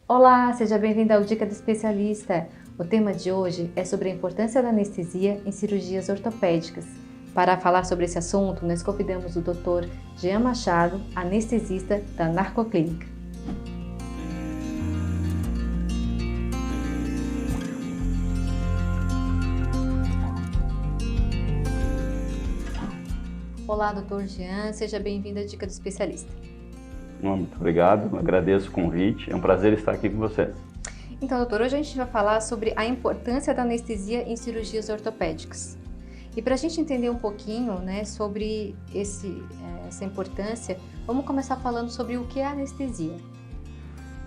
Olá, seja bem-vindo ao Dica do Especialista. O tema de hoje é sobre a importância da anestesia em cirurgias ortopédicas. Para falar sobre esse assunto, nós convidamos o Dr. Jean Machado, anestesista da Narcoclínica. Olá, Dr. Jean, seja bem-vindo à Dica do Especialista. Muito obrigado, agradeço o convite, é um prazer estar aqui com vocês. Então, doutor, hoje a gente vai falar sobre a importância da anestesia em cirurgias ortopédicas. E para a gente entender um pouquinho, sobre essa importância, vamos começar falando sobre o que é anestesia.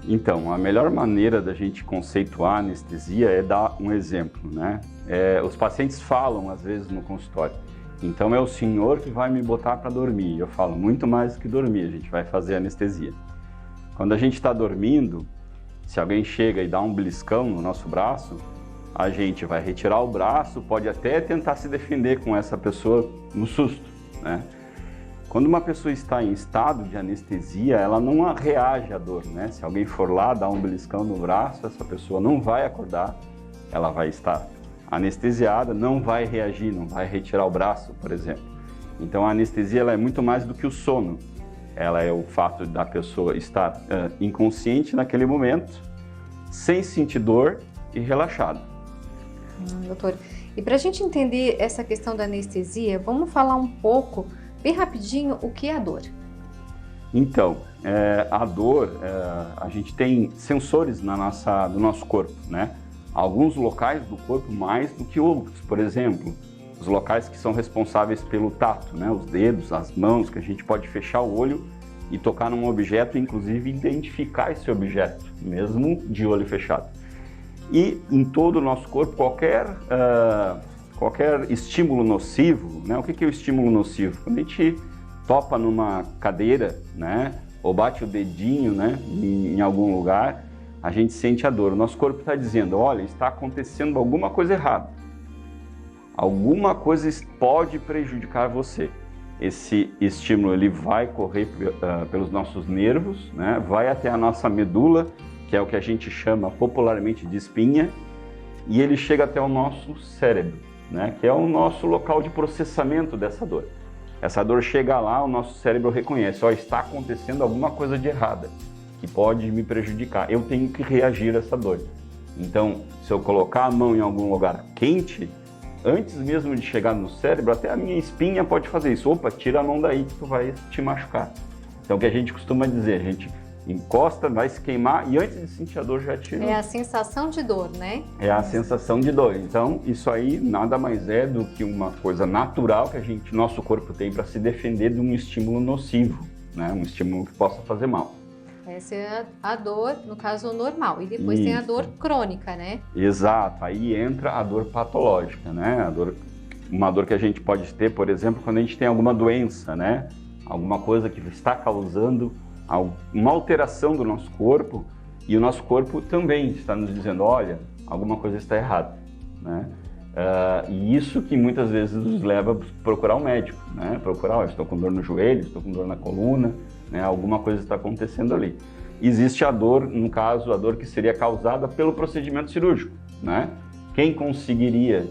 Então, a melhor maneira da gente conceituar a anestesia é dar um exemplo, os pacientes falam, às vezes, no consultório. Então, é o senhor que vai me botar para dormir. Eu falo, muito mais do que dormir, a gente vai fazer anestesia. Quando a gente está dormindo, se alguém chega e dá um beliscão no nosso braço, a gente vai retirar o braço, pode até tentar se defender com essa pessoa no susto, Quando uma pessoa está em estado de anestesia, ela não reage à dor, Se alguém for lá dar um beliscão no braço, essa pessoa não vai acordar, ela vai estar anestesiada, não vai reagir, não vai retirar o braço, por exemplo. Então a anestesia ela é muito mais do que o sono. Ela é o fato da pessoa estar inconsciente naquele momento, sem sentir dor e relaxada. Doutor, e para a gente entender essa questão da anestesia, vamos falar um pouco, bem rapidinho, o que é a dor? Então, a dor, a gente tem sensores no nosso corpo, Alguns locais do corpo mais do que outros. Por exemplo, os locais que são responsáveis pelo tato, os dedos, as mãos, que a gente pode fechar o olho e tocar num objeto, inclusive identificar esse objeto, mesmo de olho fechado. E em todo o nosso corpo, qualquer estímulo nocivo, O que é o estímulo nocivo? Quando a gente topa numa cadeira, ou bate o dedinho, em algum lugar, a gente sente a dor. O nosso corpo está dizendo, olha, está acontecendo alguma coisa errada. Alguma coisa pode prejudicar você. Esse estímulo ele vai correr pelos nossos nervos, vai até a nossa medula, que é o que a gente chama popularmente de espinha, e ele chega até o nosso cérebro, que é o nosso local de processamento dessa dor. Essa dor chega lá, o nosso cérebro reconhece, está acontecendo alguma coisa de errada, que pode me prejudicar. Eu tenho que reagir a essa dor. Então, se eu colocar a mão em algum lugar quente, antes mesmo de chegar no cérebro, até a minha espinha pode fazer isso. Opa, tira a mão daí que tu vai te machucar. Então, o que a gente costuma dizer, a gente encosta, vai se queimar e antes de sentir a dor já tira. É a sensação de dor, É a sensação de dor. Então, isso aí nada mais é do que uma coisa natural que nosso corpo tem para se defender de um estímulo nocivo, Um estímulo que possa fazer mal. Essa é a dor, no caso, normal. E depois tem a dor crônica, Exato. Aí entra a dor patológica, Uma dor que a gente pode ter, por exemplo, quando a gente tem alguma doença, Alguma coisa que está causando uma alteração do nosso corpo e o nosso corpo também está nos dizendo, olha, alguma coisa está errada, E isso que muitas vezes nos leva a procurar um médico, Procurar, estou com dor no joelho, estou com dor na coluna, alguma coisa está acontecendo ali. Existe a dor, no caso, a dor que seria causada pelo procedimento cirúrgico, Quem conseguiria,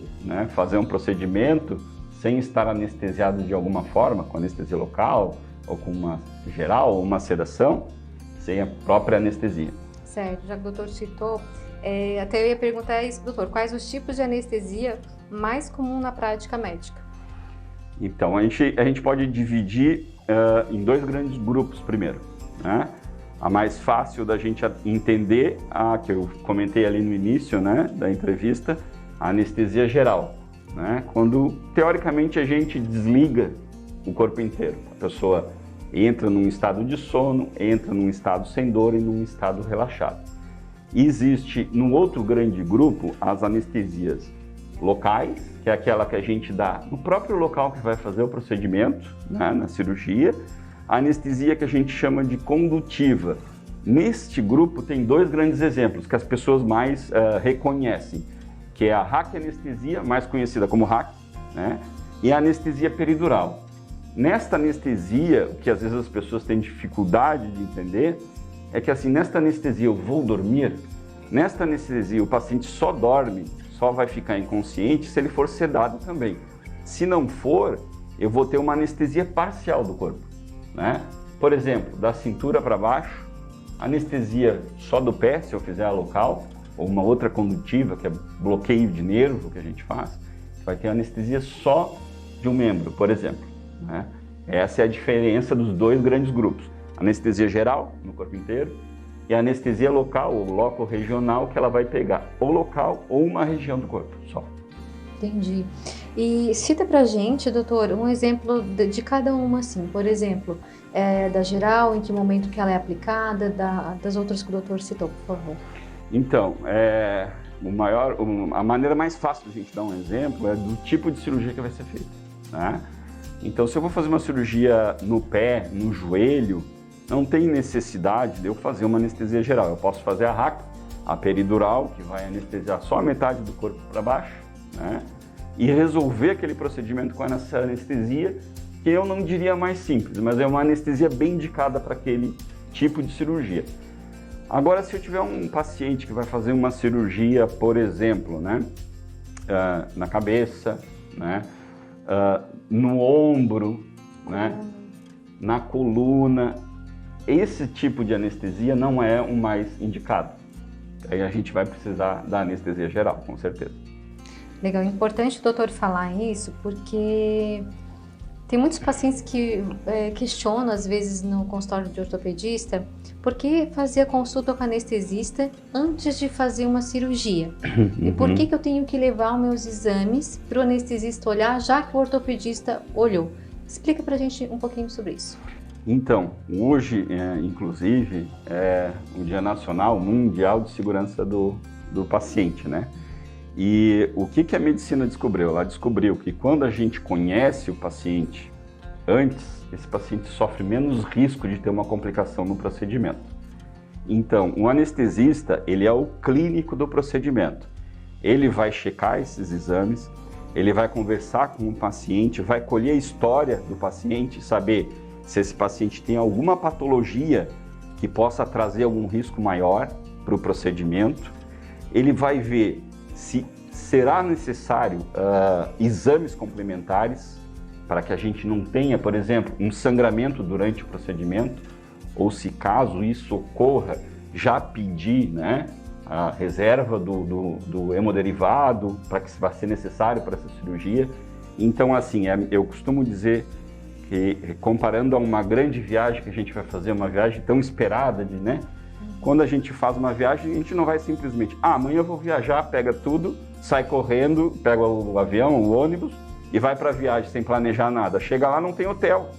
fazer um procedimento sem estar anestesiado de alguma forma, com anestesia local, ou com uma geral, ou uma sedação, sem a própria anestesia. Certo, já que o doutor citou, até eu ia perguntar isso, doutor, quais os tipos de anestesia mais comum na prática médica? Então, a gente pode dividir em dois grandes grupos primeiro, A mais fácil da gente entender, que eu comentei ali no início, da entrevista, a anestesia geral, Quando, teoricamente, a gente desliga o corpo inteiro. A pessoa entra num estado de sono, entra num estado sem dor e num estado relaxado. E existe, no outro grande grupo, as anestesias locais, que é aquela que a gente dá no próprio local que vai fazer o procedimento, na cirurgia. A anestesia que a gente chama de condutiva. Neste grupo tem dois grandes exemplos que as pessoas mais reconhecem, que é a raquianestesia, mais conhecida como RAC, e a anestesia peridural. Nesta anestesia, o que às vezes as pessoas têm dificuldade de entender, é que assim, nesta anestesia eu vou dormir, nesta anestesia o paciente só dorme, só vai ficar inconsciente se ele for sedado também. Se não for, eu vou ter uma anestesia parcial do corpo, né? Por exemplo, da cintura para baixo, anestesia só do pé, se eu fizer a local, ou uma outra condutiva, que é bloqueio de nervo que a gente faz, vai ter anestesia só de um membro, por exemplo, né? Essa é a diferença dos dois grandes grupos. Anestesia geral, no corpo inteiro, e a anestesia local, ou loco-regional, que ela vai pegar ou local ou uma região do corpo só. Entendi. E cita pra gente, doutor, um exemplo de cada uma, assim, por exemplo, da geral, em que momento que ela é aplicada, das outras que o doutor citou, por favor. Então, a maneira mais fácil de a gente dar um exemplo é do tipo de cirurgia que vai ser feita, né? Então, se eu vou fazer uma cirurgia no pé, no joelho, não tem necessidade de eu fazer uma anestesia geral. Eu posso fazer a RAC, a peridural, que vai anestesiar só a metade do corpo para baixo, né? E resolver aquele procedimento com essa anestesia, que eu não diria mais simples, mas é uma anestesia bem indicada para aquele tipo de cirurgia. Agora, se eu tiver um paciente que vai fazer uma cirurgia, por exemplo, né, na cabeça, né, no ombro, né, na coluna, esse tipo de anestesia não é o mais indicado. Aí a gente vai precisar da anestesia geral, com certeza. Legal, é importante o doutor falar isso, porque tem muitos pacientes que questionam, às vezes, no consultório de ortopedista, por que fazer a consulta com anestesista antes de fazer uma cirurgia? E por que eu tenho que levar os meus exames para o anestesista olhar, já que o ortopedista olhou? Explica pra gente um pouquinho sobre isso. Então, hoje, inclusive, é o Dia Nacional Mundial de Segurança do Paciente, né? E o que a medicina descobriu? Ela descobriu que quando a gente conhece o paciente antes, esse paciente sofre menos risco de ter uma complicação no procedimento. Então, o anestesista, ele é o clínico do procedimento. Ele vai checar esses exames, ele vai conversar com o paciente, vai colher a história do paciente, saber se esse paciente tem alguma patologia que possa trazer algum risco maior para o procedimento. Ele vai ver se será necessário exames complementares para que a gente não tenha, por exemplo, um sangramento durante o procedimento, ou se caso isso ocorra, já pedir, né, a reserva do hemodderivado para que vai ser necessário para essa cirurgia. Então, assim, eu costumo dizer que, comparando a uma grande viagem que a gente vai fazer, uma viagem tão esperada, né? Quando a gente faz uma viagem, a gente não vai simplesmente, amanhã eu vou viajar, pega tudo, sai correndo, pega o avião, o ônibus e vai para a viagem sem planejar nada. Chega lá, não tem hotel,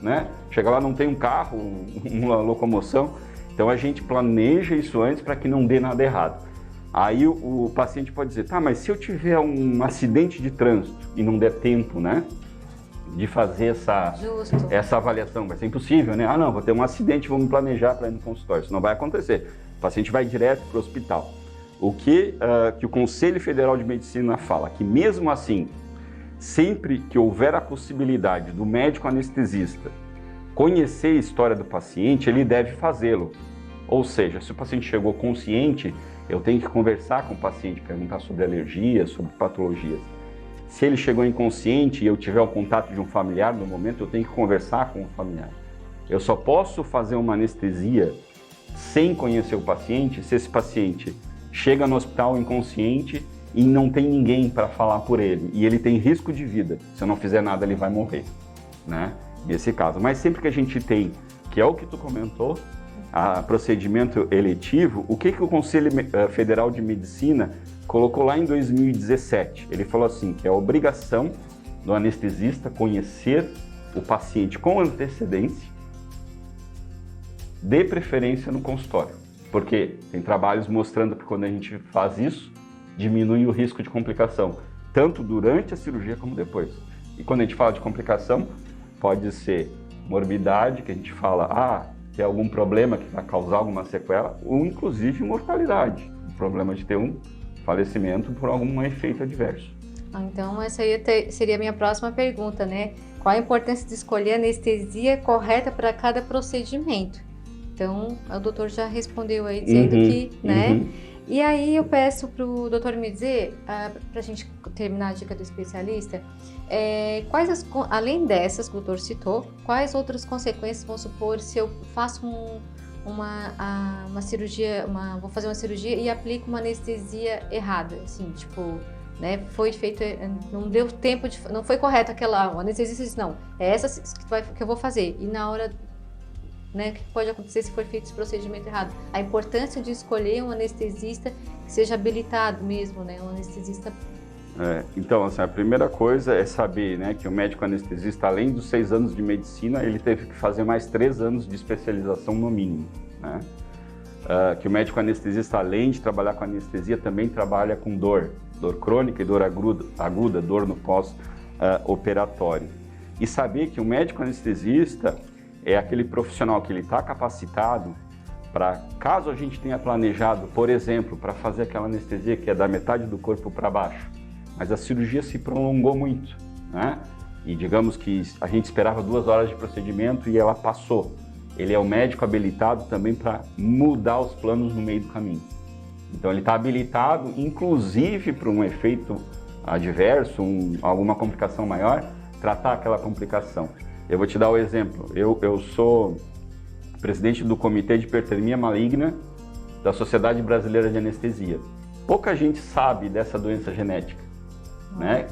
né? Chega lá, não tem um carro, uma locomoção. Então a gente planeja isso antes para que não dê nada errado. Aí o paciente pode dizer, tá, mas se eu tiver um acidente de trânsito e não der tempo, né, de fazer essa avaliação, vai ser impossível, né? Ah, não, vou ter um acidente, vou me planejar para ir no consultório. Isso não vai acontecer. O paciente vai direto para o hospital. O que o Conselho Federal de Medicina fala? Que mesmo assim, sempre que houver a possibilidade do médico anestesista conhecer a história do paciente, ele deve fazê-lo. Ou seja, se o paciente chegou consciente, eu tenho que conversar com o paciente, perguntar sobre alergias, sobre patologias. Se ele chegou inconsciente e eu tiver o contato de um familiar no momento, eu tenho que conversar com o familiar. Eu só posso fazer uma anestesia sem conhecer o paciente se esse paciente chega no hospital inconsciente e não tem ninguém para falar por ele. E ele tem risco de vida. Se eu não fizer nada, ele vai morrer, né? Nesse caso. Mas sempre que a gente tem, que é o que tu comentou, procedimento eletivo, o que o Conselho Federal de Medicina colocou lá em 2017? Ele falou assim, que é a obrigação do anestesista conhecer o paciente com antecedência, de preferência no consultório. Porque tem trabalhos mostrando que quando a gente faz isso, diminui o risco de complicação, tanto durante a cirurgia como depois. E quando a gente fala de complicação, pode ser morbidade, que a gente fala, tem algum problema que vai causar alguma sequela, ou inclusive mortalidade, o problema de ter um falecimento por algum efeito adverso. Então essa aí seria a minha próxima pergunta, né? Qual a importância de escolher a anestesia correta para cada procedimento? Então, o doutor já respondeu aí, dizendo que, né? E aí eu peço para o doutor me dizer, para a gente terminar a dica do especialista, além dessas que o doutor citou, quais outras consequências, vamos supor, se eu faço uma cirurgia, vou fazer uma cirurgia e aplico uma anestesia errada, assim, tipo, né, foi feito, não deu tempo, não foi correto o anestesista disse, não, é essa que eu vou fazer, e na hora, né, o que pode acontecer se for feito esse procedimento errado? A importância de escolher um anestesista que seja habilitado mesmo, né, um anestesista. Então, assim, a primeira coisa é saber, né, que o médico anestesista, além dos 6 anos de medicina, ele teve que fazer mais 3 anos de especialização no mínimo, né? Que o médico anestesista, além de trabalhar com anestesia, também trabalha com dor crônica e dor aguda, dor no pós-operatório. E saber que o médico anestesista é aquele profissional que ele está capacitado para, caso a gente tenha planejado, por exemplo, para fazer aquela anestesia que é da metade do corpo para baixo, mas a cirurgia se prolongou muito, né? E digamos que a gente esperava 2 horas de procedimento e ela passou. Ele é o médico habilitado também para mudar os planos no meio do caminho. Então ele está habilitado, inclusive para um efeito adverso, alguma complicação maior, tratar aquela complicação. Eu vou te dar o exemplo. Eu sou presidente do Comitê de Hipertermia Maligna da Sociedade Brasileira de Anestesia. Pouca gente sabe dessa doença genética, né?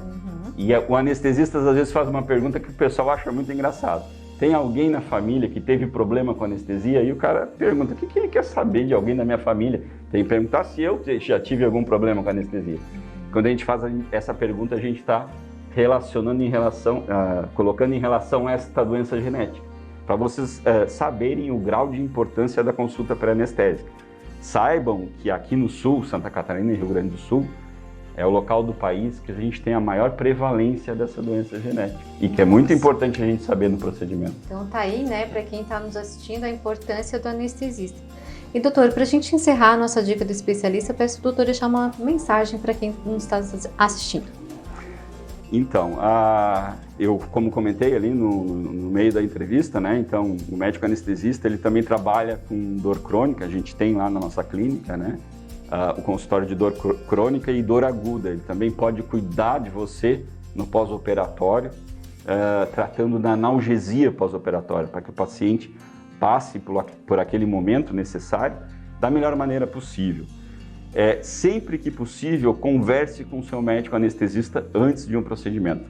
E o anestesista às vezes faz uma pergunta que o pessoal acha muito engraçado. Tem alguém na família que teve problema com anestesia? E o cara pergunta, o que ele quer saber de alguém da minha família? Tem que perguntar se eu já tive algum problema com anestesia. Quando a gente faz essa pergunta, a gente está colocando em relação a esta doença genética, para vocês saberem o grau de importância da consulta pré-anestésica. Saibam que aqui no Sul, Santa Catarina e Rio Grande do Sul, é o local do país que a gente tem a maior prevalência dessa doença genética e que é muito importante a gente saber no procedimento. Então tá aí, né, para quem está nos assistindo, a importância do anestesista. E doutor, para a gente encerrar a nossa dica do especialista, eu peço ao doutor deixar uma mensagem para quem nos está assistindo. Então, eu, como comentei ali no meio da entrevista, né, então o médico anestesista, ele também trabalha com dor crônica, a gente tem lá na nossa clínica, né, o consultório de dor crônica e dor aguda. Ele também pode cuidar de você no pós-operatório, tratando da analgesia pós-operatória, para que o paciente passe por aquele momento necessário da melhor maneira possível. Sempre que possível, converse com o seu médico anestesista antes de um procedimento.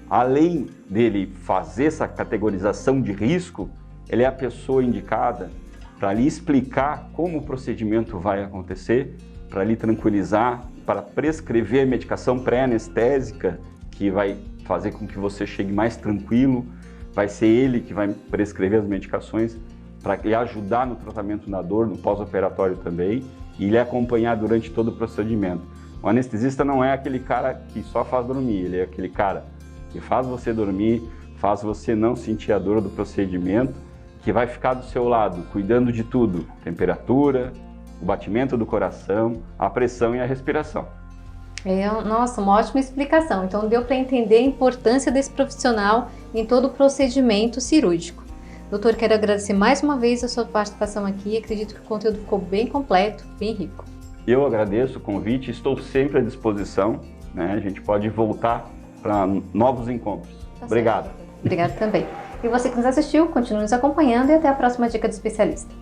Além dele fazer essa categorização de risco, ele é a pessoa indicada para lhe explicar como o procedimento vai acontecer, para lhe tranquilizar, para prescrever a medicação pré-anestésica, que vai fazer com que você chegue mais tranquilo. Vai ser ele que vai prescrever as medicações para lhe ajudar no tratamento da dor, no pós-operatório também, e lhe acompanhar durante todo o procedimento. O anestesista não é aquele cara que só faz dormir, ele é aquele cara que faz você dormir, faz você não sentir a dor do procedimento, que vai ficar do seu lado, cuidando de tudo, temperatura, o batimento do coração, a pressão e a respiração. Nossa, uma ótima explicação. Então deu para entender a importância desse profissional em todo o procedimento cirúrgico. Doutor, quero agradecer mais uma vez a sua participação aqui. Acredito que o conteúdo ficou bem completo, bem rico. Eu agradeço o convite, estou sempre à disposição, né? A gente pode voltar para novos encontros. Obrigado. Obrigado também. E você que nos assistiu, continue nos acompanhando e até a próxima dica do especialista.